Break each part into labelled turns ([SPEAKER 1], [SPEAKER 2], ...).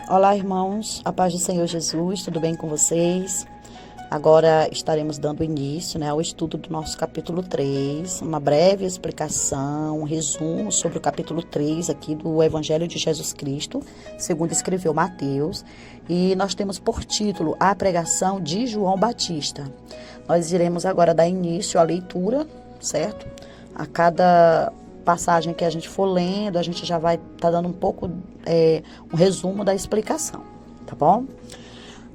[SPEAKER 1] Olá, irmãos, a paz do Senhor Jesus, tudo bem com vocês? Agora estaremos dando início, ao estudo do nosso capítulo 3, uma breve explicação, um resumo sobre o capítulo 3 aqui do Evangelho de Jesus Cristo, segundo escreveu Mateus, e nós temos por título a pregação de João Batista. Nós iremos agora dar início à leitura, certo? A cada passagem que a gente for lendo, a gente já vai estar dando um pouco, um resumo da explicação, tá bom?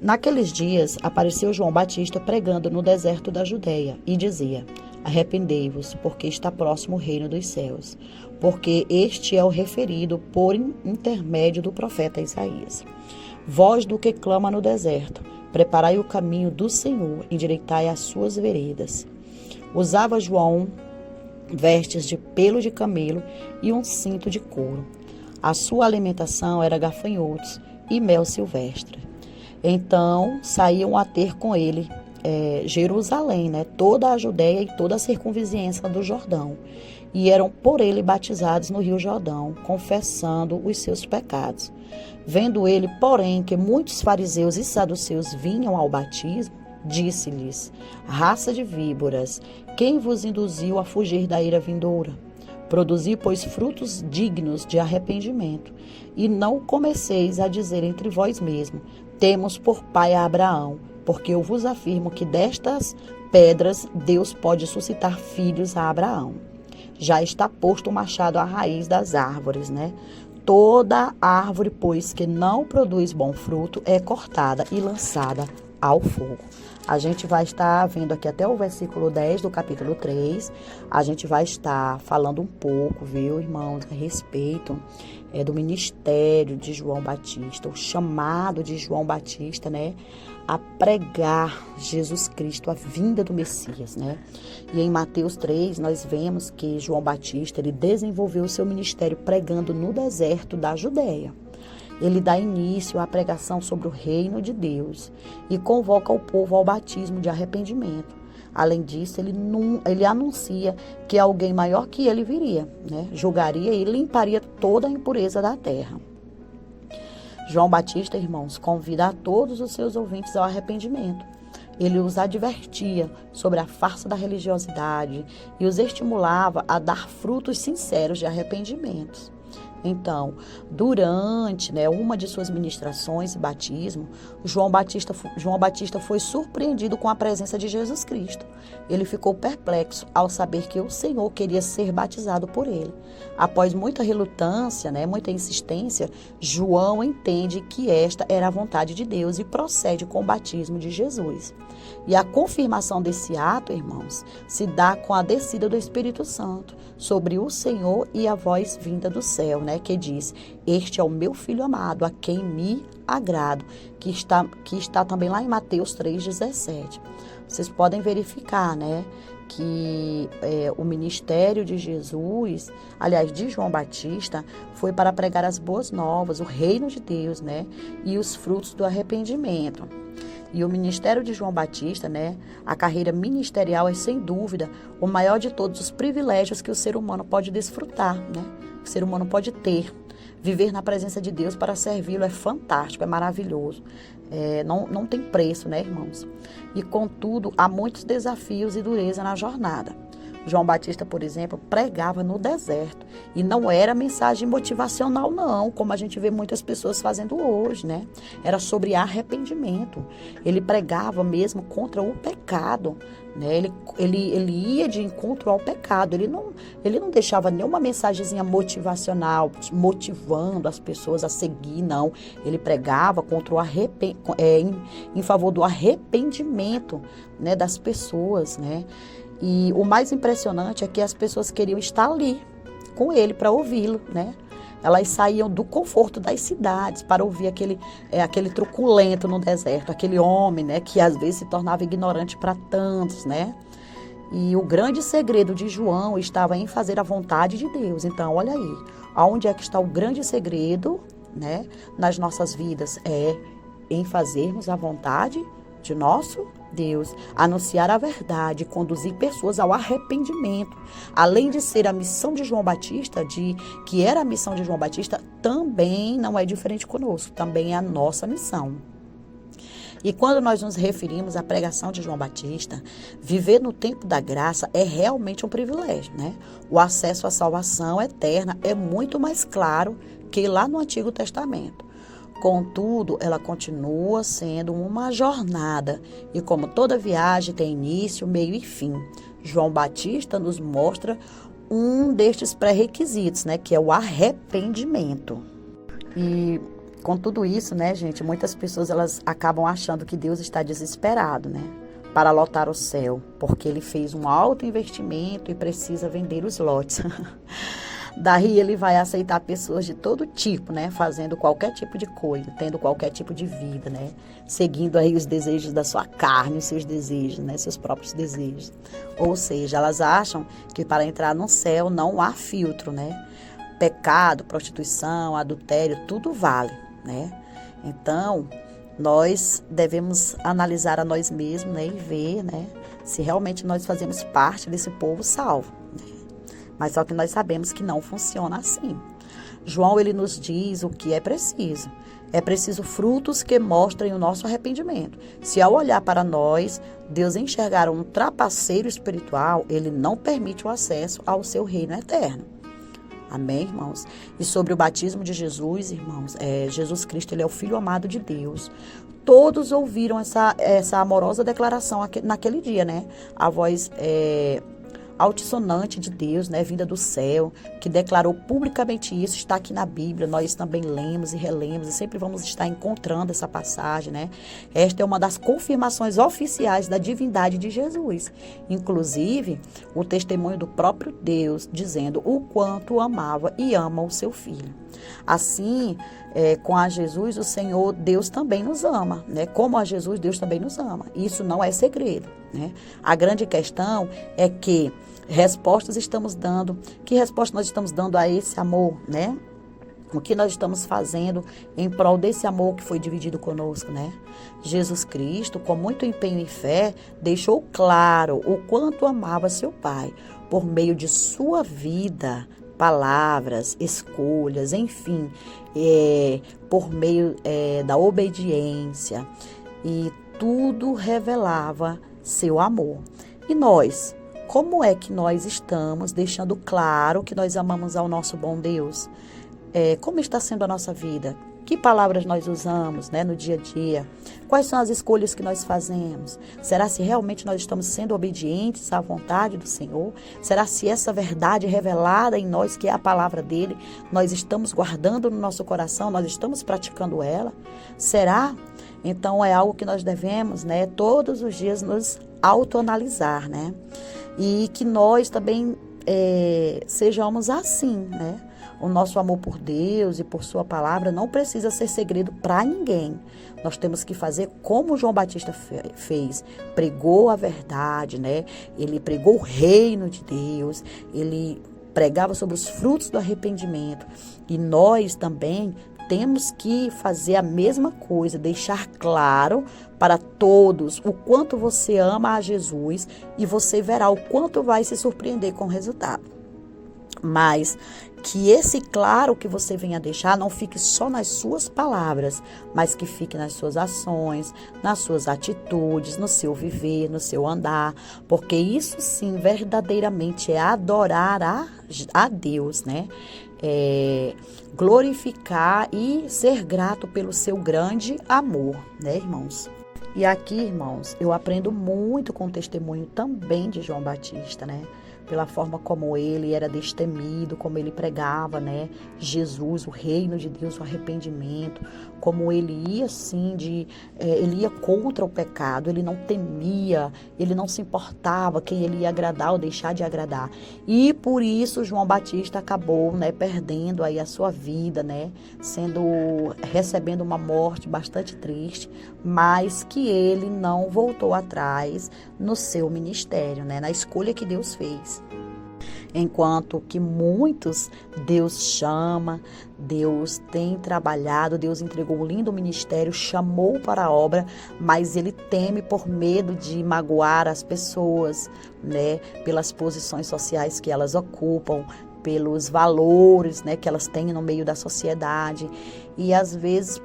[SPEAKER 1] Naqueles dias, apareceu João Batista pregando no deserto da Judeia e dizia: arrependei-vos, porque está próximo o reino dos céus, porque este é o referido por intermédio do profeta Isaías. Voz do que clama no deserto, preparai o caminho do Senhor, endireitai as suas veredas. Usava João vestes de pelo de camelo e um cinto de couro. A sua alimentação era gafanhotos e mel silvestre. Então saíam a ter com ele Jerusalém, toda a Judéia e toda a circunvizinhança do Jordão, e eram por ele batizados no rio Jordão, confessando os seus pecados. Vendo ele, porém, que muitos fariseus e saduceus vinham ao batismo, disse-lhes: raça de víboras, quem vos induziu a fugir da ira vindoura? Produzi, pois, frutos dignos de arrependimento, e não comeceis a dizer entre vós mesmos: temos por pai a Abraão, porque eu vos afirmo que destas pedras Deus pode suscitar filhos a Abraão. Já está posto o machado à raiz das árvores, Toda árvore, pois, que não produz bom fruto, é cortada e lançada ao fogo. A gente vai estar vendo aqui até o versículo 10 do capítulo 3. A gente vai estar falando um pouco, viu, irmãos, a respeito do ministério de João Batista, o chamado de João Batista, a pregar Jesus Cristo, a vinda do Messias, E em Mateus 3, nós vemos que João Batista, ele desenvolveu o seu ministério pregando no deserto da Judéia. Ele dá início à pregação sobre o reino de Deus e convoca o povo ao batismo de arrependimento. Além disso, ele anuncia que alguém maior que ele viria, julgaria e limparia toda a impureza da terra. João Batista, irmãos, convida a todos os seus ouvintes ao arrependimento. Ele os advertia sobre a farsa da religiosidade e os estimulava a dar frutos sinceros de arrependimentos. Então, durante uma de suas ministrações e batismo, João Batista foi surpreendido com a presença de Jesus Cristo. Ele ficou perplexo ao saber que o Senhor queria ser batizado por ele. Após muita relutância, muita insistência, João entende que esta era a vontade de Deus e procede com o batismo de Jesus. E a confirmação desse ato, irmãos, se dá com a descida do Espírito Santo sobre o Senhor e a voz vinda do céu, que diz: este é o meu filho amado, a quem me agrado, que está também lá em Mateus 3,17. Vocês podem verificar, que o ministério de Jesus, aliás, de João Batista, foi para pregar as boas novas, o reino de Deus, e os frutos do arrependimento. E o ministério de João Batista, a carreira ministerial é, sem dúvida, o maior de todos os privilégios que o ser humano pode desfrutar, o ser humano pode ter. Viver na presença de Deus para servi-lo é fantástico, é maravilhoso. Não tem preço, irmãos? E, contudo, há muitos desafios e dureza na jornada. João Batista, por exemplo, pregava no deserto. E não era mensagem motivacional, não, como a gente vê muitas pessoas fazendo hoje, Era sobre arrependimento. Ele pregava mesmo contra o pecado, Ele ia de encontro ao pecado. Ele não deixava nenhuma mensagenzinha motivacional, motivando as pessoas a seguir, não. Ele pregava contra em favor do arrependimento, das pessoas, E o mais impressionante é que as pessoas queriam estar ali com ele para ouvi-lo, Elas saíam do conforto das cidades para ouvir aquele truculento no deserto, aquele homem, que às vezes se tornava ignorante para tantos, E o grande segredo de João estava em fazer a vontade de Deus. Então, olha aí, aonde é que está o grande segredo, nas nossas vidas? É em fazermos a vontade de nosso Deus, anunciar a verdade, conduzir pessoas ao arrependimento. Além de ser a missão de João Batista, que era a missão de João Batista, também não é diferente conosco, também é a nossa missão. E quando nós nos referimos à pregação de João Batista, viver no tempo da graça é realmente um privilégio, né? O acesso à salvação eterna é muito mais claro que lá no Antigo Testamento. Contudo, ela continua sendo uma jornada e, como toda viagem, tem início, meio e fim. João Batista nos mostra um destes pré-requisitos, né, que é o arrependimento. E com tudo isso, né, gente, muitas pessoas elas acabam achando que Deus está desesperado, né, para lotar o céu, porque ele fez um alto investimento e precisa vender os lotes. Daí ele vai aceitar pessoas de todo tipo, né? Fazendo qualquer tipo de coisa, tendo qualquer tipo de vida, né? Seguindo aí os desejos da sua carne, os seus desejos, né? Seus próprios desejos. Ou seja, elas acham que para entrar no céu não há filtro, né? Pecado, prostituição, adultério, tudo vale, né? Então, nós devemos analisar a nós mesmos, né? E ver, né? Se realmente nós fazemos parte desse povo salvo. Mas só que nós sabemos que não funciona assim. João, ele nos diz o que é preciso. É preciso frutos que mostrem o nosso arrependimento. Se ao olhar para nós, Deus enxergar um trapaceiro espiritual, ele não permite o acesso ao seu reino eterno. Amém, irmãos? E sobre o batismo de Jesus, irmãos, Jesus Cristo, ele é o Filho amado de Deus. Todos ouviram essa amorosa declaração naquele dia, né? A voz altissonante de Deus, né, vinda do céu, que declarou publicamente isso, está aqui na Bíblia, nós também lemos e relemos e sempre vamos estar encontrando essa passagem, né? Esta é uma das confirmações oficiais da divindade de Jesus, inclusive o testemunho do próprio Deus, dizendo o quanto amava e ama o seu Filho. Assim, com a Jesus, o Senhor, Deus também nos ama, né? Como a Jesus, Deus também nos ama. Isso não é segredo, né? A grande questão é que respostas estamos dando, que resposta nós estamos dando a esse amor, né? O que nós estamos fazendo em prol desse amor que foi dividido conosco, né? Jesus Cristo, com muito empenho e fé, deixou claro o quanto amava seu Pai, por meio de sua vida, palavras, escolhas, enfim, por meio da obediência, e tudo revelava seu amor. E nós, como é que nós estamos deixando claro que nós amamos ao nosso bom Deus? Como está sendo a nossa vida? Que palavras nós usamos, né, no dia a dia? Quais são as escolhas que nós fazemos? Será se realmente nós estamos sendo obedientes à vontade do Senhor? Será se essa verdade revelada em nós, que é a palavra dele, nós estamos guardando no nosso coração, nós estamos praticando ela? Será? Então é algo que nós devemos, né, todos os dias nos autoanalisar, né? E que nós também sejamos assim, né? O nosso amor por Deus e por sua palavra não precisa ser segredo para ninguém. Nós temos que fazer como João Batista fez. Pregou a verdade, né? Ele pregou o reino de Deus. Ele pregava sobre os frutos do arrependimento. E nós também temos que fazer a mesma coisa, deixar claro para todos o quanto você ama a Jesus, e você verá o quanto vai se surpreender com o resultado. Mas que esse claro que você venha deixar não fique só nas suas palavras, mas que fique nas suas ações, nas suas atitudes, no seu viver, no seu andar, porque isso sim verdadeiramente é adorar a Deus, né? Glorificar e ser grato pelo seu grande amor, né, irmãos? E aqui, irmãos, eu aprendo muito com o testemunho também de João Batista, né? Pela forma como ele era destemido, como ele pregava, né? Jesus, o reino de Deus, o arrependimento, como ele ia assim, ele ia contra o pecado, ele não temia, ele não se importava quem ele ia agradar ou deixar de agradar. E por isso João Batista acabou, né, perdendo aí a sua vida, né? Recebendo uma morte bastante triste, mas que ele não voltou atrás no seu ministério, né? Na escolha que Deus fez. Enquanto que muitos Deus chama, Deus tem trabalhado, Deus entregou um lindo ministério, chamou para a obra, mas ele teme por medo de magoar as pessoas, né, pelas posições sociais que elas ocupam, pelos valores, né, que elas têm no meio da sociedade, e às vezes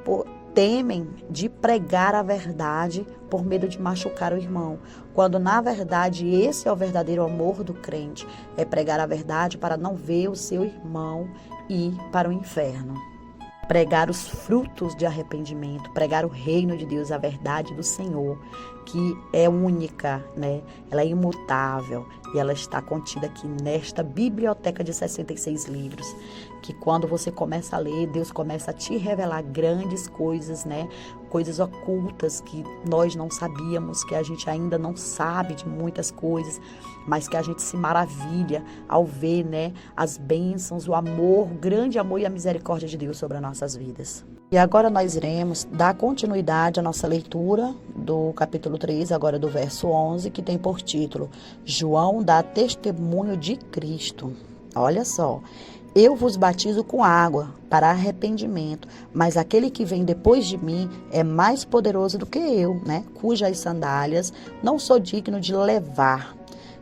[SPEAKER 1] temem de pregar a verdade por medo de machucar o irmão, quando na verdade esse é o verdadeiro amor do crente, é pregar a verdade para não ver o seu irmão ir para o inferno. Pregar os frutos de arrependimento, pregar o reino de Deus, a verdade do Senhor, que é única, né? Ela é imutável e ela está contida aqui nesta biblioteca de 66 livros, que quando você começa a ler, Deus começa a te revelar grandes coisas, né? Coisas ocultas que nós não sabíamos, que a gente ainda não sabe de muitas coisas, mas que a gente se maravilha ao ver, né, as bênçãos, o amor, o grande amor e a misericórdia de Deus sobre as nossas vidas. E agora nós iremos dar continuidade à nossa leitura do capítulo 3, agora do verso 11, que tem por título: João dá testemunho de Cristo. Olha só. Eu vos batizo com água para arrependimento, mas aquele que vem depois de mim é mais poderoso do que eu, né? Cujas sandálias não sou digno de levar.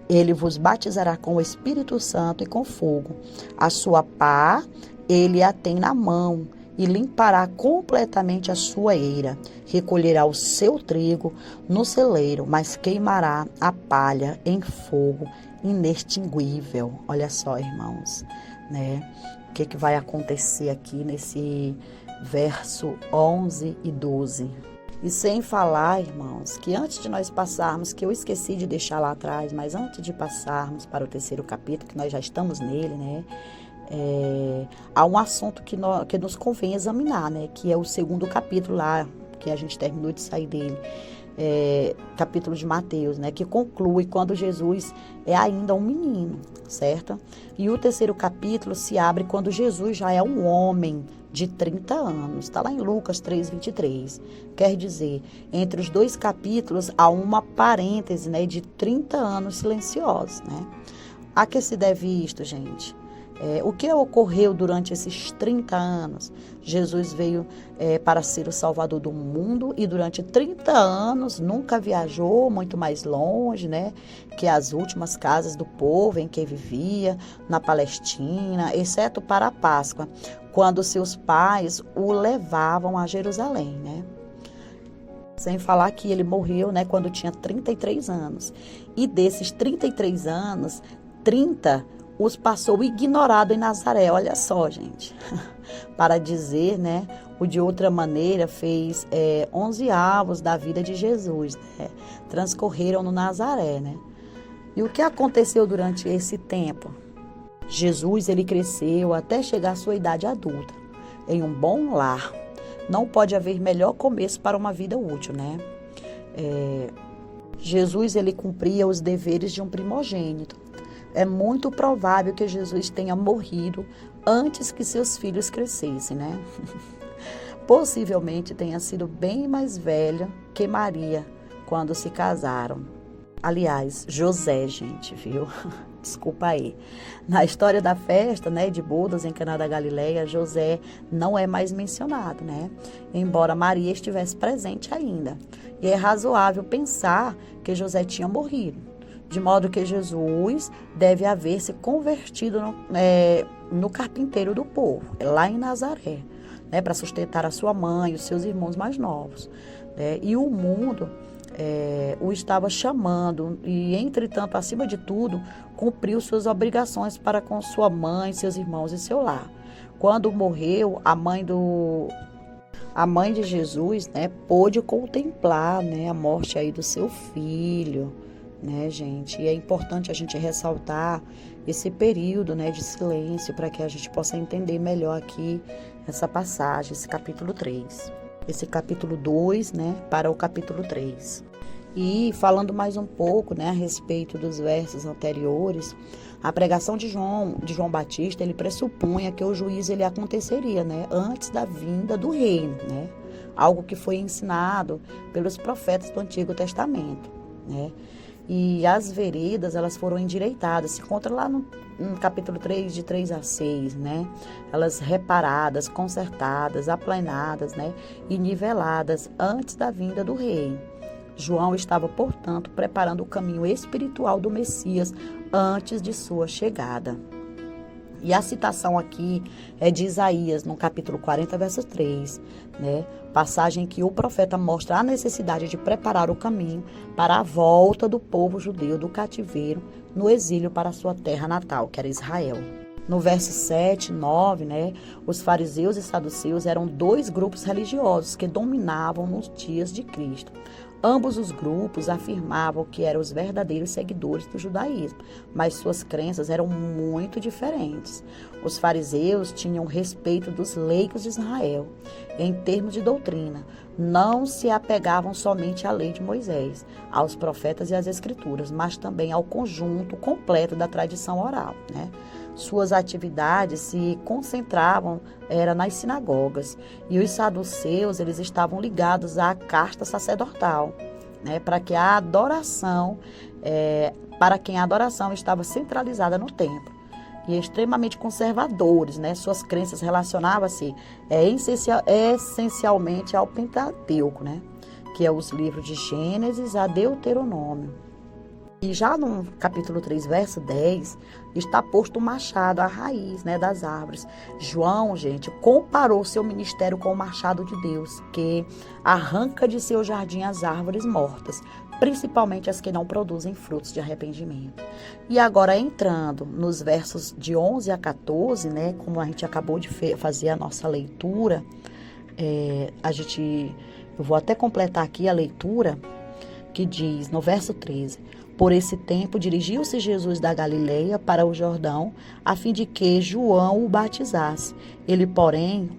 [SPEAKER 1] Ele vos batizará com o Espírito Santo e com fogo. A sua pá ele a tem na mão e limpará completamente a sua eira. Recolherá o seu trigo no celeiro, mas queimará a palha em fogo inextinguível. Olha só, irmãos, né? O que vai acontecer aqui nesse verso 11 e 12. E sem falar, irmãos, que antes de nós passarmos, que eu esqueci de deixar lá atrás, mas antes de passarmos para o terceiro capítulo, que nós já estamos nele, né? Há um assunto que nos convém examinar, né? Que é o segundo capítulo lá, que a gente terminou de sair dele. Capítulo de Mateus, né, que conclui quando Jesus é ainda um menino, certo? E o terceiro capítulo se abre quando Jesus já é um homem de 30 anos. Está lá em Lucas 3:23. Quer dizer, entre os dois capítulos há uma parêntese, né, de 30 anos silenciosos, né? A que se deve isto, gente? O que ocorreu durante esses 30 anos? Jesus veio para ser o Salvador do mundo e durante 30 anos nunca viajou muito mais longe, né, que as últimas casas do povo em que vivia, na Palestina, exceto para a Páscoa, quando seus pais o levavam a Jerusalém, né? Sem falar que ele morreu, né, quando tinha 33 anos. E desses 33 anos, 30 os passou ignorado em Nazaré. Olha só, gente. Para dizer, né, ou de outra maneira, fez 11 avos da vida de Jesus, né? Transcorreram no Nazaré, né? E o que aconteceu durante esse tempo? Jesus, ele cresceu até chegar à sua idade adulta, em um bom lar. Não pode haver melhor começo para uma vida útil, né? Jesus, ele cumpria os deveres de um primogênito. É muito provável que Jesus tenha morrido antes que seus filhos crescessem, né? Possivelmente tenha sido bem mais velha que Maria quando se casaram. Aliás, José, gente, viu? Desculpa aí. Na história da festa, né, de bodas em Caná da Galileia, José não é mais mencionado, né? Embora Maria estivesse presente ainda. E é razoável pensar que José tinha morrido. De modo que Jesus deve haver se convertido no carpinteiro do povo, lá em Nazaré, né, para sustentar a sua mãe e os seus irmãos mais novos. Né, e o mundo o estava chamando e, entretanto, acima de tudo, cumpriu suas obrigações para com sua mãe, seus irmãos e seu lar. Quando morreu, a mãe de Jesus, né, pôde contemplar, né, a morte aí do seu filho, né, gente? E é importante a gente ressaltar esse período, né, de silêncio para que a gente possa entender melhor aqui essa passagem, esse capítulo 3. Esse capítulo 2, né, para o capítulo 3. E falando mais um pouco, né, a respeito dos versos anteriores, a pregação de João Batista, ele pressupunha que o juízo ele aconteceria, né, antes da vinda do reino, né? Algo que foi ensinado pelos profetas do Antigo Testamento, né? e as veredas, elas foram endireitadas. Se encontra lá no capítulo 3, de 3 a 6, né? Elas reparadas, consertadas, aplanadas, né? E niveladas antes da vinda do rei. João estava, portanto, preparando o caminho espiritual do Messias antes de sua chegada. E a citação aqui é de Isaías, no capítulo 40, verso 3, né? Passagem que o profeta mostra a necessidade de preparar o caminho para a volta do povo judeu do cativeiro no exílio para a sua terra natal, que era Israel. No verso 7, 9, né? Os fariseus e saduceus eram dois grupos religiosos que dominavam nos dias de Cristo. Ambos os grupos afirmavam que eram os verdadeiros seguidores do judaísmo, mas suas crenças eram muito diferentes. Os fariseus tinham respeito dos leigos de Israel, em termos de doutrina. Não se apegavam somente à lei de Moisés, aos profetas e às escrituras, mas também ao conjunto completo da tradição oral, né? Suas atividades se concentravam nas sinagogas, e os saduceus eles estavam ligados à casta sacerdotal, né, para quem a adoração estava centralizada no templo, e extremamente conservadores, né? Suas crenças relacionavam-se essencialmente ao Pentateuco, né, que é os livros de Gênesis a Deuteronômio. E já no capítulo 3, verso 10, está posto o machado, a raiz, né, das árvores. João, gente, comparou seu ministério com o machado de Deus, que arranca de seu jardim as árvores mortas, principalmente as que não produzem frutos de arrependimento. E agora, entrando nos versos de 11 a 14, né, como a gente acabou de fazer a nossa leitura, eu vou até completar aqui a leitura, que diz, no verso 13... Por esse tempo, dirigiu-se Jesus da Galileia para o Jordão, a fim de que João o batizasse. Ele, porém,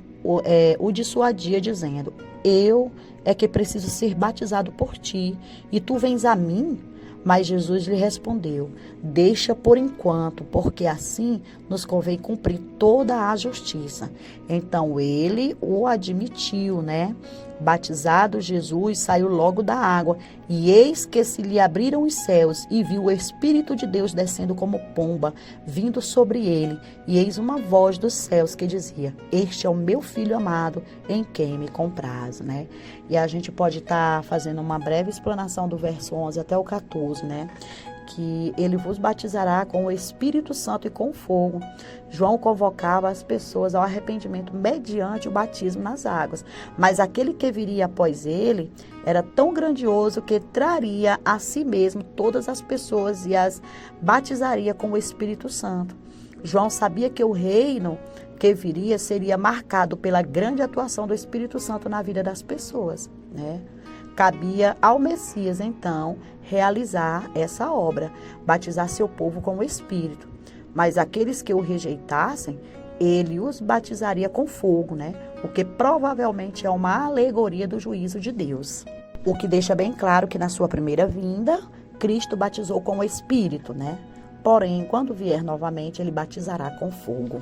[SPEAKER 1] o dissuadia, dizendo: Eu é que preciso ser batizado por ti, e tu vens a mim? Mas Jesus lhe respondeu: Deixa por enquanto, porque assim nos convém cumprir toda a justiça. Então ele o admitiu, né? Batizado Jesus, saiu logo da água, e eis que se lhe abriram os céus, e viu o Espírito de Deus descendo como pomba, vindo sobre ele. E eis uma voz dos céus que dizia: Este é o meu Filho amado, em quem me comprazo, né? E a gente pode estar fazendo uma breve explanação do verso 11 até o 14, né? Que ele vos batizará com o Espírito Santo e com fogo. João convocava as pessoas ao arrependimento mediante o batismo nas águas. Mas aquele que viria após ele era tão grandioso que traria a si mesmo todas as pessoas e as batizaria com o Espírito Santo. João sabia que o reino que viria seria marcado pela grande atuação do Espírito Santo na vida das pessoas, né? Cabia ao Messias, então, realizar essa obra, batizar seu povo com o Espírito. Mas aqueles que o rejeitassem, ele os batizaria com fogo, né? O que provavelmente é uma alegoria do juízo de Deus. O que deixa bem claro que na sua primeira vinda, Cristo batizou com o Espírito, né? Porém, quando vier novamente, ele batizará com fogo.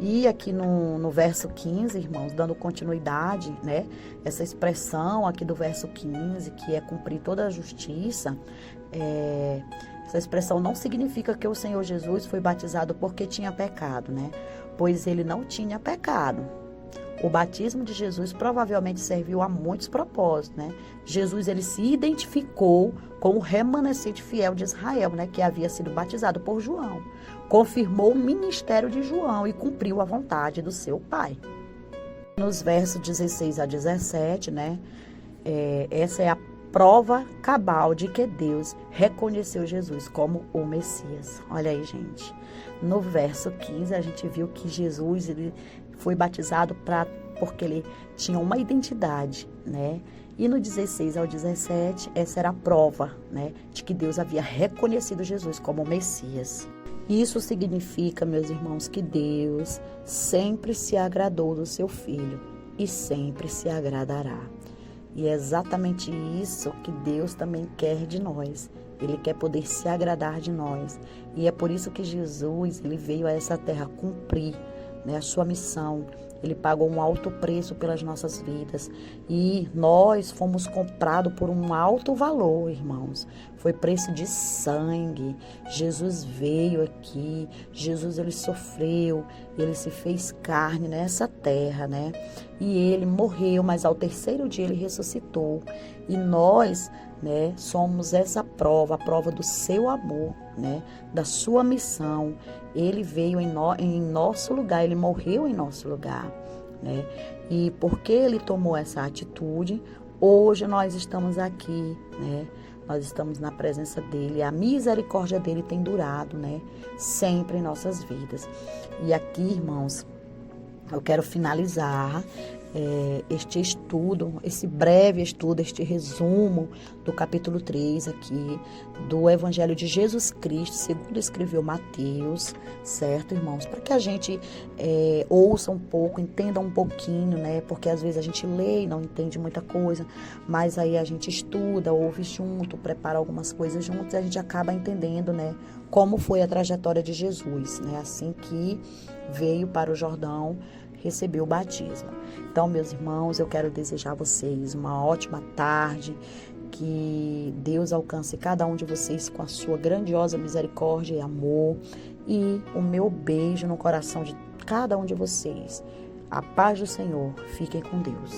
[SPEAKER 1] E aqui no verso 15, irmãos, dando continuidade, né? Essa expressão aqui do verso 15, que é cumprir toda a justiça, essa expressão não significa que o Senhor Jesus foi batizado porque tinha pecado, né? Pois ele não tinha pecado. O batismo de Jesus provavelmente serviu a muitos propósitos, né? Jesus, ele se identificou com o remanescente fiel de Israel, né? Que havia sido batizado por João. Confirmou o ministério de João e cumpriu a vontade do seu Pai. Nos versos 16 a 17, né? Essa é a prova cabal de que Deus reconheceu Jesus como o Messias. Olha aí, gente. No verso 15, a gente viu que Jesus, ele foi batizado porque ele tinha uma identidade, né? E no 16 ao 17, essa era a prova, né, de que Deus havia reconhecido Jesus como o Messias. Isso significa, meus irmãos, que Deus sempre se agradou do seu Filho e sempre se agradará. E é exatamente isso que Deus também quer de nós. Ele quer poder se agradar de nós. E é por isso que Jesus, ele veio a essa terra cumprir, né, a sua missão Ele pagou um alto preço pelas nossas vidas e nós fomos comprados por um alto valor, irmãos. Foi preço de sangue. Jesus veio aqui, Jesus ele sofreu, ele se fez carne nessa terra, né? E ele morreu, mas ao terceiro dia ele ressuscitou. E nós, né, somos essa prova, a prova do seu amor, né, da sua missão. Ele veio em nosso lugar, ele morreu em nosso lugar, né? E porque ele tomou essa atitude, hoje nós estamos aqui, né? Nós estamos na presença dele, a misericórdia dele tem durado, né, sempre em nossas vidas. E aqui, irmãos, eu quero finalizar este estudo, esse breve estudo, este resumo do capítulo 3 aqui, do Evangelho de Jesus Cristo, segundo escreveu Mateus, certo, irmãos? Para que a gente ouça um pouco, entenda um pouquinho, né? Porque às vezes a gente lê e não entende muita coisa, mas aí a gente estuda, ouve junto, prepara algumas coisas juntos e a gente acaba entendendo, né? Como foi a trajetória de Jesus, né? Assim que veio para o Jordão, recebeu o batismo. Então, meus irmãos, eu quero desejar a vocês uma ótima tarde, que Deus alcance cada um de vocês com a sua grandiosa misericórdia e amor, e o meu beijo no coração de cada um de vocês. A paz do Senhor, fiquem com Deus.